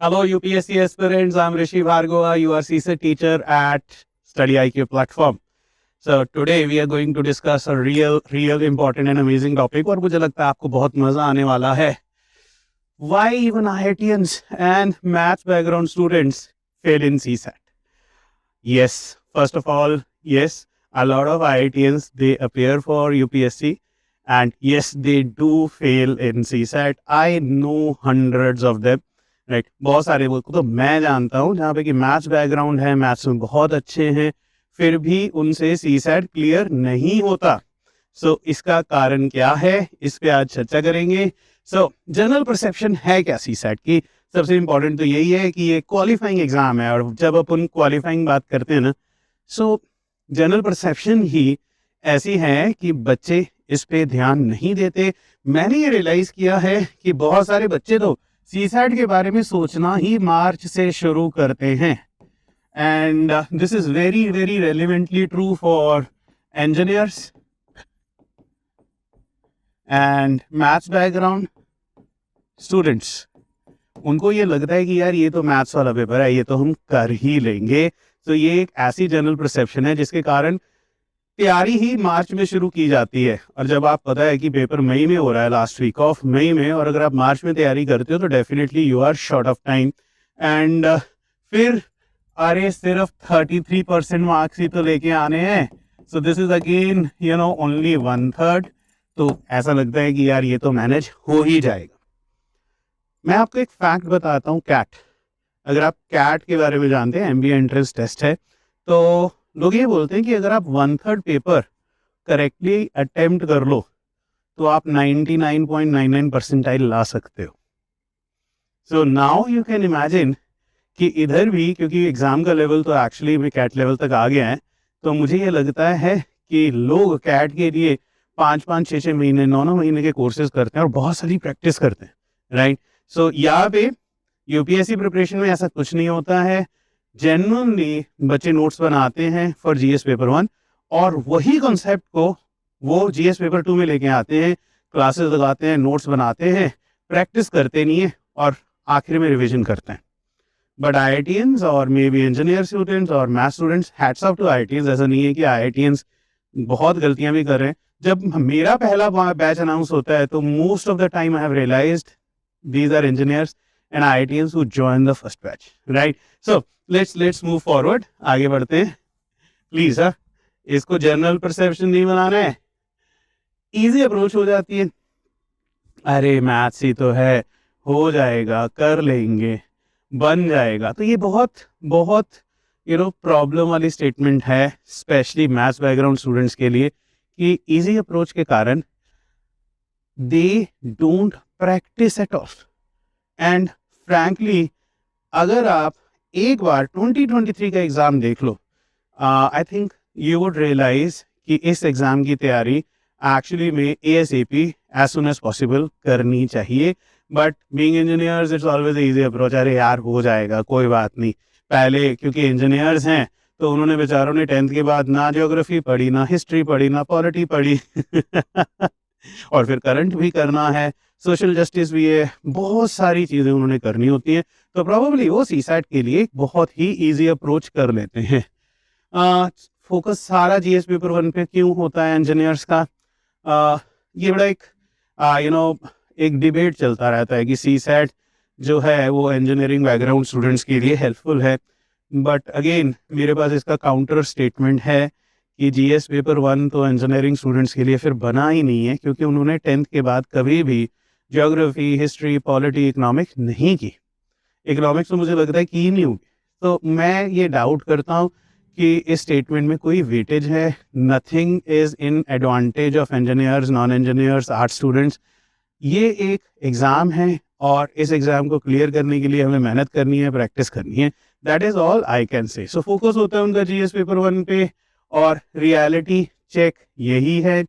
Hello, UPSC aspirants. I'm Rishi Bhargava. You are CSET teacher at Study IQ platform. So today we are going to discuss a real important and amazing topic और मुझे लगता है आपको बहुत मजा आने वाला है. Why even IITians and maths background students fail in CSAT? Yes, first of all, yes, a lot of IITians they appear for UPSC and yes, they do fail in CSAT. I know hundreds of them. Right बहुत सारे लोग को तो मैं जानता हूँ जहाँ पे कि मैथ्स बैकग्राउंड है, मैथ्स में बहुत अच्छे हैं, फिर भी उनसे सीसैट क्लियर नहीं होता. सो इसका कारण क्या है, इस पे आज चर्चा करेंगे. सो जनरल परसेप्शन है क्या सीसैट की? सबसे इम्पोर्टेंट तो यही है कि ये क्वालिफाइंग एग्जाम है और जब अपन क्वालिफाइंग बात करते हैं ना, सो जनरल परसेप्शन ही ऐसी है कि बच्चे इस पे ध्यान नहीं देते. मैंने ये रियलाइज किया है कि बहुत सारे बच्चे तो सीसैट के बारे में सोचना ही मार्च से शुरू करते हैं. And this is very relevantly true for engineers and maths background students. उनको ये लगता है कि यार ये तो मैथ्स वाला पेपर है, ये तो हम कर ही लेंगे. तो ये एक ऐसी जनरल परसेप्शन है जिसके कारण तैयारी ही मार्च में शुरू की जाती है. और जब आप पता है कि पेपर मई में हो रहा है, लास्ट वीक ऑफ मई में, और अगर आप मार्च में तैयारी करते हो तो definitely you are short of time. And फिर अरे सिर्फ 33% मार्क्स ही तो लेके आने हैं. So this is again only 1/3. तो ऐसा लगता है कि यार ये तो मैनेज हो ही जाएगा. मैं आपको एक फैक्ट बताता हूँ. कैट, अगर आप कैट के बारे में जानते हैं, एमबीए एंट्रेंस टेस्ट है, तो लोग ये बोलते हैं कि अगर आप 1/3 पेपर करेक्टली अटेम्प्ट कर लो तो आप 99.99 परसेंटाइल ला सकते हो. So now you can imagine कि इधर भी, क्योंकि एग्जाम का लेवल तो एक्चुअली में कैट लेवल तक आ गया है, तो मुझे ये लगता है कि लोग कैट के लिए 5-5, 6-6 महीने, 9-9 महीने के कोर्सेज करते हैं और बहुत सारी प्रैक्टिस करते हैं. राइट. सो यहाँ पे यूपीएससी प्रिपरेशन में ऐसा कुछ नहीं होता है. जेन्युइनली बच्चे नोट्स बनाते हैं फॉर जीएस पेपर 1 और वही कॉन्सेप्ट को वो जीएस पेपर 2 में लेके आते हैं, क्लासेस लगाते हैं, नोट्स बनाते हैं, प्रैक्टिस करते नहीं है और आखिर में रिवीजन करते हैं. बट आईआईटीएंस और मे बी इंजीनियर स्टूडेंट्स और math students, hats off to IITians. ऐसा नहीं है कि आईआईटीएंस बहुत गलतियां भी कर रहे हैं. जब मेरा पहला बैच अनाउंस होता है तो most of the time I have realised these are engineers and IITians who joined the first batch, right? So let's move forward. आगे बढ़ते हैं प्लीज. हाँ, इसको जनरल परसेप्शन नहीं बनाना है, इजी अप्रोच हो जाती है. अरे मैथ्स ही तो है, हो जाएगा, कर लेंगे, बन जाएगा. तो ये बहुत प्रॉब्लम वाली स्टेटमेंट है, स्पेशली मैथ्स बैकग्राउंड स्टूडेंट्स के लिए, कि इजी अप्रोच के कारण they don't practise at all. And frankly अगर आप एक बार 2023 का एग्जाम देख लो, I think you would realise कि इस एग्जाम की तैयारी एक्चुअली में ASAP as soon as possible करनी चाहिए. But being engineers it's always easy approach. अरे यार हो जाएगा, कोई बात नहीं. पहले क्योंकि इंजीनियर्स हैं तो उन्होंने बेचारों ने 10th के बाद ना ज्योग्राफी पढ़ी, ना हिस्ट्री पढ़ी, ना पॉलिटी पढ़ी और फिर करंट भी करना है, सोशल जस्टिस भी है, बहुत सारी चीज़ें उन्होंने करनी होती हैं. तो प्रॉबेबली वो सीसैट के लिए बहुत ही इजी अप्रोच कर लेते हैं. फोकस सारा जीएस पेपर 1 पे क्यों होता है इंजीनियर्स का? ये बड़ा एक डिबेट चलता रहता है कि सीसैट जो है वो इंजीनियरिंग बैकग्राउंड स्टूडेंट्स के लिए हेल्पफुल है. बट अगेन मेरे पास इसका काउंटर स्टेटमेंट है कि जीएस पेपर 1 तो इंजीनियरिंग स्टूडेंट्स के लिए फिर बना ही नहीं है, क्योंकि उन्होंने 10th के बाद कभी भी ज्योग्राफी, हिस्ट्री, पॉलिटी, इकोनॉमिक्स नहीं की. इकोनॉमिक्स तो मुझे लगता है कि ही नहीं होगी. तो मैं ये डाउट करता हूँ कि इस स्टेटमेंट में कोई वेटेज है. Nothing is in advantage of engineers, non engineers, art students. ये एक एग्ज़ाम है और इस एग्ज़ाम को क्लियर करने के लिए हमें मेहनत करनी है, प्रैक्टिस करनी है. That is all I can say. So focus होता है उनका जीएस पेपर 1 पे और रियलिटी चेक यही है.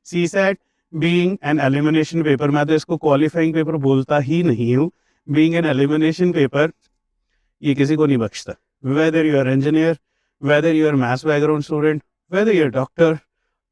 CSAT being an elimination paper, मैं तो इसको क्वालिफाइंग पेपर बोलता ही नहीं हूँ. बीइंग एन एलिमिनेशन पेपर, ये किसी को नहीं बख्शता. Whether you are engineer, whether you are maths background student, whether you are doctor,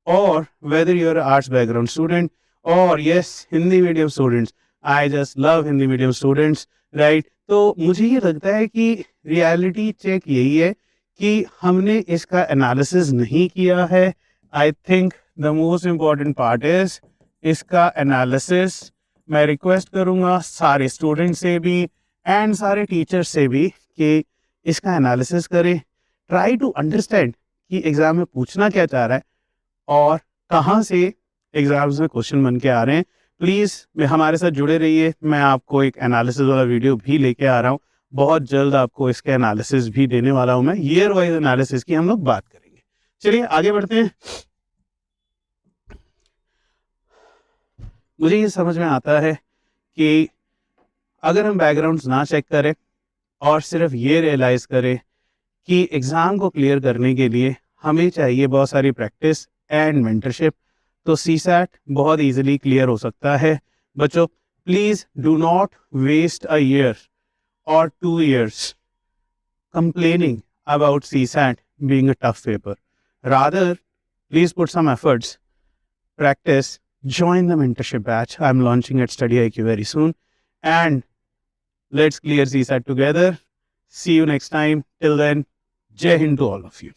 और whether you are arts background student, और yes Hindi medium students, I just love Hindi medium students, right. तो मुझे ये लगता है कि रियलिटी चेक यही है कि हमने इसका एनालिसिस नहीं किया है। I think the most important part is इसका एनालिसिस। मैं रिक्वेस्ट करूँगा सारे स्टूडेंट से भी एंड सारे टीचर्स से भी कि इसका एनालिसिस करें, ट्राई टू अंडरस्टैंड कि एग्ज़ाम में पूछना क्या चाह रहा है और कहाँ से एग्ज़ाम्स में क्वेश्चन बन के आ रहे हैं। प्लीज़ हमारे साथ जुड़े रहिए, मैं आपको एक एनालिसिस वाला वीडियो भी लेके आ रहा हूँ, बहुत जल्द आपको इसके एनालिसिस भी देने वाला हूँ मैं। ईयर वाइज एनालिसिस की हम लोग बात करेंगे। चलिए आगे बढ़ते हैं। मुझे ये समझ में आता है कि अगर हम बैकग्राउंड्स ना चेक करें और सिर्फ ये रियलाइज़ करें कि एग्ज़ाम को क्लियर करने के लिए हमें चाहिए बहुत सारी प्रैक्टिस एंड मेंटरशिप, तो सीसैट बहुत इजीली क्लियर हो सकता है। बच्चों please do not waste a year or 2 years complaining about CSAT being a tough paper. Rather, please put some efforts, practice, join the mentorship batch I'm launching at Study IQ very soon, and let's clear CSAT together. See you next time. Till then, Jai Hind to all of you.